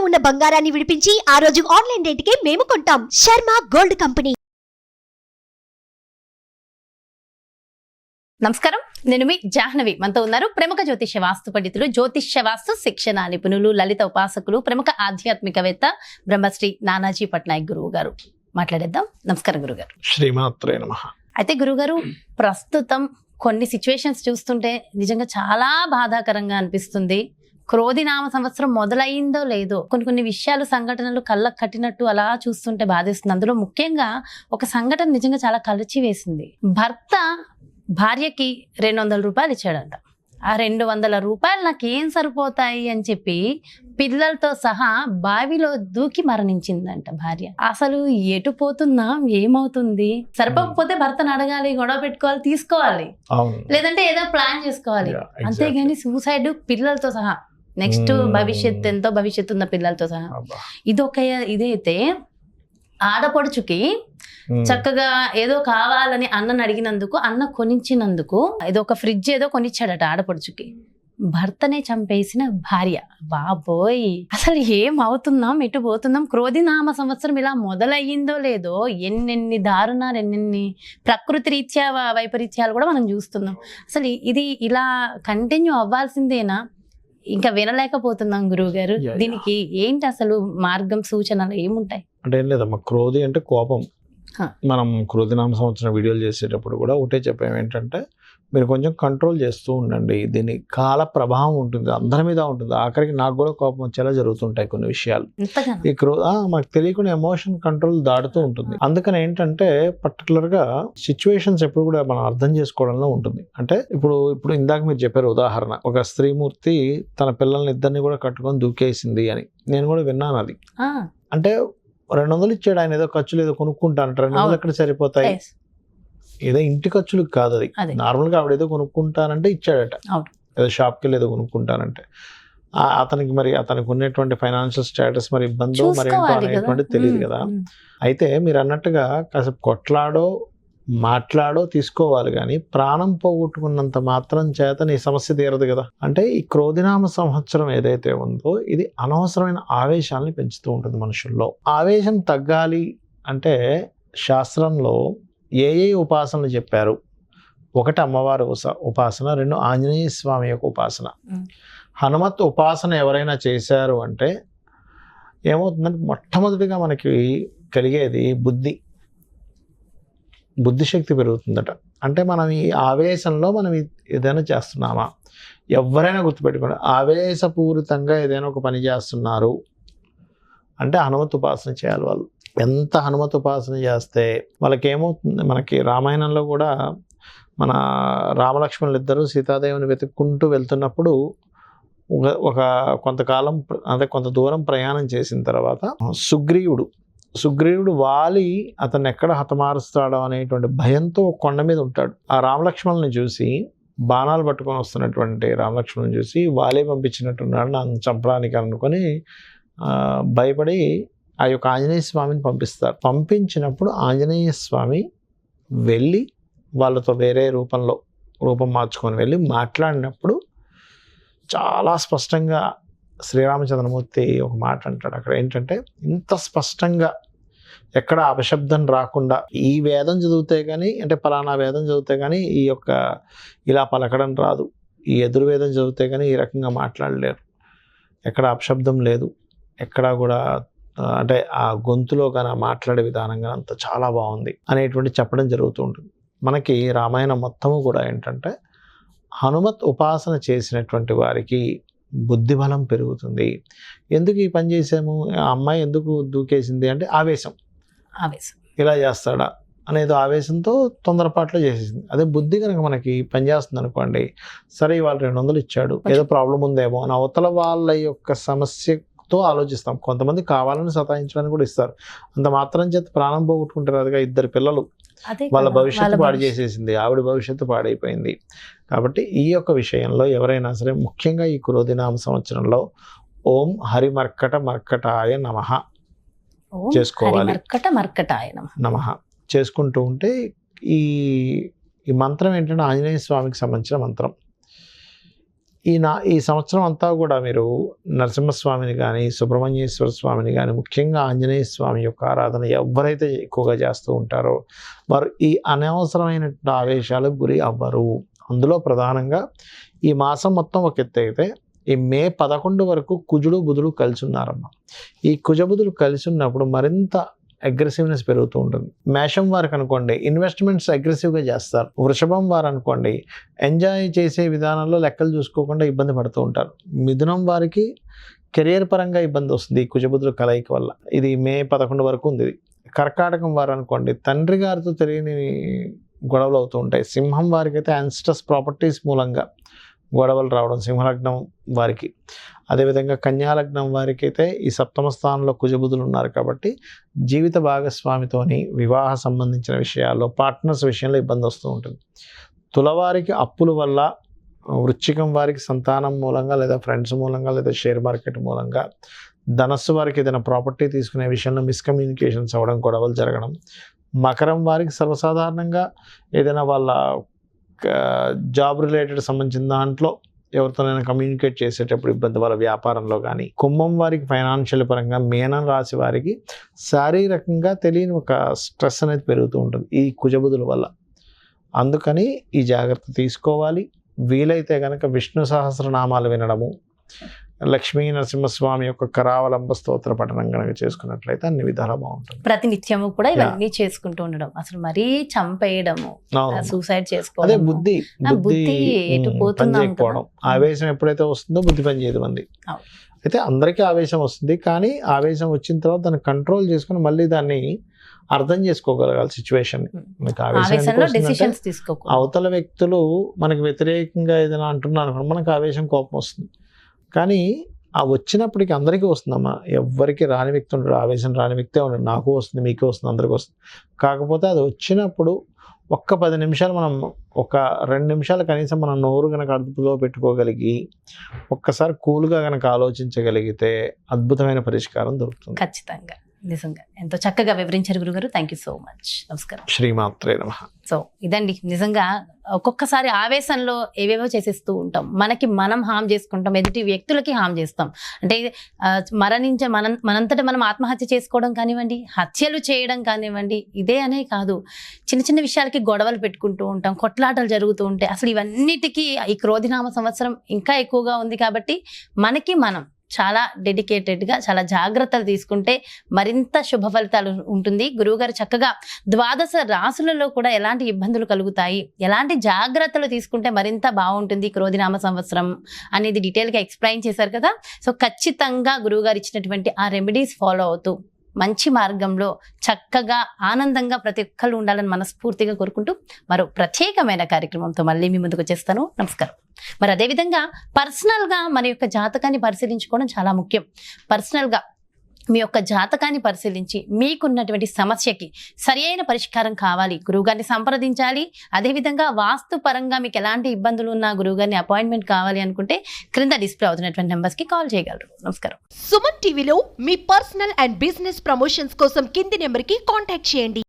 ఉన్న బంగారాన్ని విడిపించి ఆ రోజు ఆన్లైన్ రేటుకే మేము కొంటాం. Sharma gold company. నమస్కారం, నేను మీ జాహ్నవి. మనతో ఉన్నారు ప్రముఖ జ్యోతిష్య వాస్తు పండితులు, జ్యోతిష్య వాస్తు శిక్షణ నిపుణులు, లలిత ఉపాసకులు, ప్రముఖ ఆధ్యాత్మికవేత్త బ్రహ్మశ్రీ నానాజీ పట్నాయక్ గురువు గారు. మాట్లాడేద్దాం. నమస్కారం గురుగారు. శ్రీమాత్రే నమః. అయితే గురుగారు, ప్రస్తుతం కొన్ని సిచ్యువేషన్స్ చూస్తుంటే నిజంగా చాలా బాధాకరంగా అనిపిస్తుంది. క్రోధినామ సంవత్సరం మొదలైందో లేదో కొన్ని విషయాలు, సంఘటనలు కళ్ళకు కట్టినట్టు అలా చూస్తుంటే బాధేస్తుంది. అందులో ముఖ్యంగా ఒక సంఘటన నిజంగా చాలా కలిచివేసింది. భర్త భార్యకి 200 రూపాయలు ఇచ్చాడంట. ఆ 200 రూపాయలు నాకేం సరిపోతాయి అని చెప్పి పిల్లలతో సహా బావిలో దూకి మరణించిందంట భార్య. అసలు ఎటు పోతున్నాం, ఏమవుతుంది? సరిపోకపోతే భర్తను అడగాలి, గొడవ పెట్టుకోవాలి, తీసుకోవాలి, లేదంటే ఏదో ప్లాన్ చేసుకోవాలి. అంతేగాని సూసైడ్ పిల్లలతో సహా, నెక్స్ట్ భవిష్యత్, ఎంతో భవిష్యత్తు ఉన్న పిల్లలతో సహా. ఇదైతే ఆడపడుచుకి చక్కగా ఏదో కావాలని అన్నని అడిగినందుకు, అన్న కొనిచ్చినందుకు ఏదో ఒక ఫ్రిడ్జ్ ఏదో కొనిచ్చాడట ఆడపడుచుకి. భర్తనే చంపేసిన భార్య. బాబోయ్, అసలు ఏం అవుతున్నాం, ఎటు పోతున్నాం? క్రోధినామ సంవత్సరం ఇలా మొదలయ్యిందో లేదో ఎన్నెన్ని దారుణాలు, ఎన్నెన్ని ప్రకృతి రీత్యా వైపరీత్యాలు కూడా మనం చూస్తున్నాం. అసలు ఇది ఇలా కంటిన్యూ అవ్వాల్సిందేనా? ఇంకా వినలేకపోతున్నాం గురువు గారు. దీనికి ఏంటి అసలు మార్గం, సూచనలు ఏముంటాయి? అంటే ఏం లేదమ్మా, క్రోధి అంటే కోపం. మనం క్రోధినామ సంవత్సరం వీడియోలు చేసేటప్పుడు కూడా ఒకటే చెప్పాము, ఏంటంటే మీరు కొంచెం కంట్రోల్ చేస్తూ ఉండండి. దీని కాల ప్రభావం ఉంటుంది, అందరి మీద ఉంటుంది. ఆఖరికి నాకు కూడా కోపం వచ్చేలా జరుగుతుంటాయి కొన్ని విషయాలు. ఈ మాకు తెలియకుండా ఎమోషన్ కంట్రోల్ దాడుతూ ఉంటుంది. అందుకని ఏంటంటే పర్టికులర్గా సిచ్యువేషన్స్ ఎప్పుడు కూడా మనం అర్థం చేసుకోవడంలో ఉంటుంది. అంటే ఇప్పుడు ఇందాక మీరు చెప్పారు ఉదాహరణ, ఒక స్త్రీమూర్తి తన పిల్లల్ని ఇద్దరిని కూడా కట్టుకొని దూకేసింది అని నేను కూడా విన్నాను. అది అంటే 200 ఇచ్చాడు ఆయన, ఏదో ఖర్చులు ఏదో కొనుక్కుంటానంట. 200 ఎక్కడ సరిపోతాయి? ఏదో ఇంటి ఖర్చులకు కాదు, అది నార్మల్గా ఆవిడ ఏదో కొనుక్కుంటానంటే ఇచ్చాడట. ఏదో షాప్కి వెళ్ళి ఏదో కొనుక్కుంటానంటే అతనికి ఉన్నటువంటి ఫైనాన్షియల్ స్టేటస్ మరి ఇబ్బందో మరి ఏంటో అనేటువంటి తెలియదు కదా. అయితే మీరు అన్నట్టుగా కాసేపు కొట్లాడో మాట్లాడో తీసుకోవాలి, కానీ ప్రాణం పోగొట్టుకున్నంత మాత్రం చేత నీ సమస్య తీరదు కదా. అంటే ఈ క్రోధినామ సంవత్సరం ఏదైతే ఉందో ఇది అనవసరమైన ఆవేశాలని పెంచుతూ ఉంటుంది మనుషుల్లో. ఆవేశం తగ్గాలి అంటే శాస్త్రంలో ఏ ఉపాసనలు చెప్పారు? 1 అమ్మవారి ఉపాసన, 2 ఆంజనేయ స్వామి యొక్క ఉపాసన. హనుమత్ ఉపాసన ఎవరైనా చేశారు అంటే ఏమవుతుందంటే మొట్టమొదటిగా మనకి కలిగేది బుద్ధిశక్తి పెరుగుతుందట. అంటే మనం ఈ ఆవేశంలో మనం ఏదైనా చేస్తున్నామా? ఎవరైనా గుర్తుపెట్టుకోండి, ఆవేశపూరితంగా ఏదైనా ఒక పని చేస్తున్నారు అంటే హనుమత్ ఉపాసన చేయాలి వాళ్ళు. ఎంత హనుమత్ ఉపాసన చేస్తే వాళ్ళకి ఏమవుతుంది? మనకి రామాయణంలో కూడా మన రామలక్ష్మణులు ఇద్దరు సీతాదేవిని వెతుక్కుంటూ వెళ్తున్నప్పుడు ఒక కొంతకాలం, అంటే కొంత దూరం ప్రయాణం చేసిన తర్వాత సుగ్రీవుడు వాలి అతన్ని ఎక్కడ హతమారుస్తాడో అనేటువంటి భయంతో కొండ మీద ఉంటాడు. ఆ రామలక్ష్మణుని చూసి, బాణాలు పట్టుకొని వస్తున్నటువంటి రామలక్ష్మణుని చూసి వాలే పంపించినట్టున్నాడు నన్ను చంపడానికి అనుకొని భయపడి ఆ యొక్క ఆంజనేయ స్వామిని పంపిస్తారు. పంపించినప్పుడు ఆంజనేయ స్వామి వెళ్ళి వాళ్ళతో వేరే రూపం మార్చుకొని వెళ్ళి మాట్లాడినప్పుడు చాలా స్పష్టంగా శ్రీరామచంద్రమూర్తి ఒక మాట అంటాడు అక్కడ. ఏంటంటే ఇంత స్పష్టంగా ఎక్కడ అపశబ్దం రాకుండా, ఈ వేదం చదివితే కానీ, అంటే పలానా వేదం చదివితే కానీ ఈ యొక్క ఇలా పలకడం రాదు, ఈ ఎదుర్వేదం చదివితే కానీ ఈ రకంగా మాట్లాడలేరు, ఎక్కడ అపశబ్దం లేదు, ఎక్కడా కూడా అంటే ఆ గొంతులో కానీ మాట్లాడే విధానం కానీ అంత చాలా బాగుంది అనేటువంటి చెప్పడం జరుగుతూ ఉంటుంది. మనకి రామాయణం మొత్తము కూడా ఏంటంటే హనుమత్ ఉపాసన చేసినటువంటి వారికి బుద్ధిబలం పెరుగుతుంది. ఎందుకు ఈ పని చేసాము, ఆ అమ్మాయి ఎందుకు దూకేసింది అంటే ఆవేశం. ఇలా చేస్తాడా అనేది ఆవేశంతో తొందరపాట్లో చేసేసింది. అదే బుద్ధి కనుక మనకి పనిచేస్తుంది అనుకోండి, సరే ఇవాళ 200 ఇచ్చాడు, ఏదో ప్రాబ్లం ఉందేమో అని అవతల వాళ్ళ యొక్క సమస్యతో ఆలోచిస్తాం. కొంతమంది కావాలని సతాయించడానికి కూడా ఇస్తారు. అంత మాత్రం చేత ప్రాణం పోగొట్టుకుంటారు. అదిగా 2 పిల్లలు, వాళ్ళ భవిష్యత్తు పాడు చేసేసింది, ఆవిడ భవిష్యత్తు పాడైపోయింది. కాబట్టి ఈ యొక్క విషయంలో ఎవరైనా సరే ముఖ్యంగా ఈ క్రోధినామ సంవత్సరంలో ఓం హరిమర్కటాయ నమః చేసుకోవాలి. నమః చేసుకుంటూ ఉంటే ఈ మంత్రం ఏంటంటే ఆంజనేయ స్వామికి సంబంధించిన మంత్రం. ఈ సంవత్సరం అంతా కూడా మీరు నరసింహస్వామిని కానీ సుబ్రహ్మణ్యేశ్వర స్వామిని కానీ ముఖ్యంగా ఆంజనేయ స్వామి యొక్క ఆరాధన ఎవరైతే ఎక్కువగా చేస్తూ ఉంటారో వారు ఈ అనవసరమైన ఆవేశాలకు గురి అవ్వరు. అందులో ప్రధానంగా ఈ మాసం మొత్తం ఒక ఎత్తు అయితే ఈ మే 11 వరకు కుజుడు బుధుడు కలిసి ఉన్నారమ్మ. ఈ కుజబుధులు కలిసి ఉన్నప్పుడు మరింత అగ్రెసివ్నెస్ పెరుగుతూ ఉంటుంది. మేషం వారికి అనుకోండి ఇన్వెస్ట్మెంట్స్ అగ్రెసివ్గా చేస్తారు. వృషభం వారు అనుకోండి ఎంజాయ్ చేసే విధానంలో లెక్కలు చూసుకోకుండా ఇబ్బంది పడుతూ ఉంటారు. మిథునం వారికి కెరియర్ పరంగా ఇబ్బంది వస్తుంది ఈ కుజబుధుల కలయిక వల్ల. ఇది మే 11 వరకు ఉంది. కర్కాటకం వారు అనుకోండి తండ్రి గారితో తెలియని గొడవలు అవుతూ ఉంటాయి. సింహం వారికి అయితే యాన్స్టస్ ప్రాపర్టీస్ మూలంగా గొడవలు రావడం సింహలగ్నం వారికి. అదేవిధంగా కన్యాలగ్నం వారికి అయితే ఈ సప్తమ స్థానంలో కుజబుధులు ఉన్నారు కాబట్టి జీవిత భాగస్వామితోని వివాహ సంబంధించిన విషయాల్లో పార్ట్నర్స్ విషయంలో ఇబ్బంది వస్తూ ఉంటుంది. తులవారికి అప్పుల వల్ల, వృశ్చికం వారికి సంతానం మూలంగా లేదా ఫ్రెండ్స్ మూలంగా లేదా షేర్ మార్కెట్ మూలంగా, ధనస్సు వారికి ఏదైనా ప్రాపర్టీ తీసుకునే విషయంలో మిస్కమ్యూనికేషన్స్ అవ్వడం, గొడవలు జరగడం. మకరం వారికి సర్వసాధారణంగా ఏదైనా వాళ్ళ జాబ్ రిలేటెడ్ సంబంధించిన దాంట్లో ఎవరితోనైనా కమ్యూనికేట్ చేసేటప్పుడు ఇబ్బంది, వాళ్ళ వ్యాపారంలో కానీ. కుంభం వారికి ఫైనాన్షియల్ పరంగా, మీనం రాశి వారికి శారీరకంగా తెలియని ఒక స్ట్రెస్ అనేది పెరుగుతూ ఉంటుంది ఈ కుజబుధుల వల్ల. అందుకని ఈ జాగ్రత్త తీసుకోవాలి. వీలైతే కనుక విష్ణు సహస్రనామాలు వినడము, లక్ష్మీ నరసింహస్వామి యొక్క కరావలంబ స్తోత్ర పఠనం కనుక చేసుకున్నట్లయితే అన్ని విధాలా బాగుంటుంది. ప్రతినిత్యము కూడా ఇవన్నీ చేసుకుంటూ ఉండడం, అసలు మరీ చంపేయడము, సూసైడ్ అదే చేసుకోవడం, బుద్ధి ఎటు పని పోతుందో చేయకపోవడం. ఆవేశం ఎప్పుడైతే వస్తుందో బుద్ధి పని చేయదు మంది. అవును. అయితే అందరికీ ఆవేశం వస్తుంది, కానీ ఆవేశం వచ్చిన తర్వాత దాన్ని కంట్రోల్ చేసుకుని మళ్ళీ దాన్ని అర్థం చేసుకోగలగాలి సిచ్యువేషన్. మనకి ఆవేశంలో డెసిషన్స్ తీసుకోకూడదు. అవతల వ్యక్తులు మనకి వ్యతిరేకంగా ఏదైనా అంటున్నారు, మనకు ఆవేశం, కోపం వస్తుంది. కానీ ఆ వచ్చినప్పటికి అందరికీ వస్తుందమ్మా. ఎవరికి రాని వ్యక్తి ఉండడు, ఆవేశం రాని వ్యక్తే ఉండడు. నాకు వస్తుంది, మీకు వస్తుంది, అందరికీ వస్తుంది. కాకపోతే అది వచ్చినప్పుడు ఒక్క 10 నిమిషాలు మనం, ఒక 2 నిమిషాలు కనీసం మనం నోరు కనుక అదుపులో పెట్టుకోగలిగి ఒక్కసారి కూల్గా కనుక ఆలోచించగలిగితే అద్భుతమైన పరిష్కారం దొరుకుతుంది. ఖచ్చితంగా, నిజంగా ఎంతో చక్కగా వివరించారు గురుగారు. Thank you so much. నమస్కారం. శ్రీమాత్రే నమః. సో ఇదండి, నిజంగా ఒక్కొక్కసారి ఆవేశంలో ఏవేవో చేసేస్తూ ఉంటాం, మనకి మనం హామ్ చేసుకుంటాం, ఎదుటి వ్యక్తులకి హామ్ చేస్తాం. అంటే మనంతట మనం ఆత్మహత్య చేసుకోవడం కానివ్వండి, హత్యలు చేయడం కానివ్వండి, ఇదే అనే కాదు, చిన్న చిన్న విషయాలకి గొడవలు పెట్టుకుంటూ ఉంటాం, కొట్లాటలు జరుగుతూ ఉంటాయి. అసలు ఇవన్నిటికీ ఈ క్రోధినామ సంవత్సరం ఇంకా ఎక్కువగా ఉంది కాబట్టి మనకి మనం చాలా డెడికేటెడ్గా చాలా జాగ్రత్తలు తీసుకుంటే మరింత శుభ ఫలితాలు ఉంటుంది. గురువుగారు చక్కగా 12 రాసులలో కూడా ఎలాంటి ఇబ్బందులు కలుగుతాయి, ఎలాంటి జాగ్రత్తలు తీసుకుంటే మరింత బాగుంటుంది క్రోధినామ సంవత్సరం అనేది డీటెయిల్గా ఎక్స్ప్లెయిన్ చేశారు కదా. సో ఖచ్చితంగా గురువుగారు ఇచ్చినటువంటి ఆ రెమెడీస్ ఫాలో అవుతూ మంచి మార్గంలో చక్కగా ఆనందంగా ప్రతి ఒక్కళ్ళు ఉండాలని మనస్ఫూర్తిగా కోరుకుంటూ మరో ప్రత్యేకమైన కార్యక్రమంతో మళ్ళీ మీ ముందుకు వచ్చేస్తాను. నమస్కారం. మరి అదేవిధంగా పర్సనల్గా మన యొక్క జాతకాన్ని పరిశీలించుకోవడం చాలా ముఖ్యం. పర్సనల్గా మీ యొక్క జాతకాన్ని పరిశీలించి మీకున్నటువంటి సమస్యకి సరి అయిన పరిష్కారం కావాలి, గురువుగారిని సంప్రదించాలి. అదేవిధంగా వాస్తు పరంగా మీకు ఎలాంటి ఇబ్బందులు ఉన్నా గురువుగారిని అపాయింట్మెంట్ కావాలి అనుకుంటే క్రింద డిస్ప్లే అవుతున్నటువంటి నెంబర్స్కి కాల్ చేయగలరు. నమస్కారం. సుమన్ టీవీలో మీ పర్సనల్ అండ్ బిజినెస్ ప్రమోషన్స్ కోసం కింది నెంబర్కి కాంటాక్ట్ చేయండి.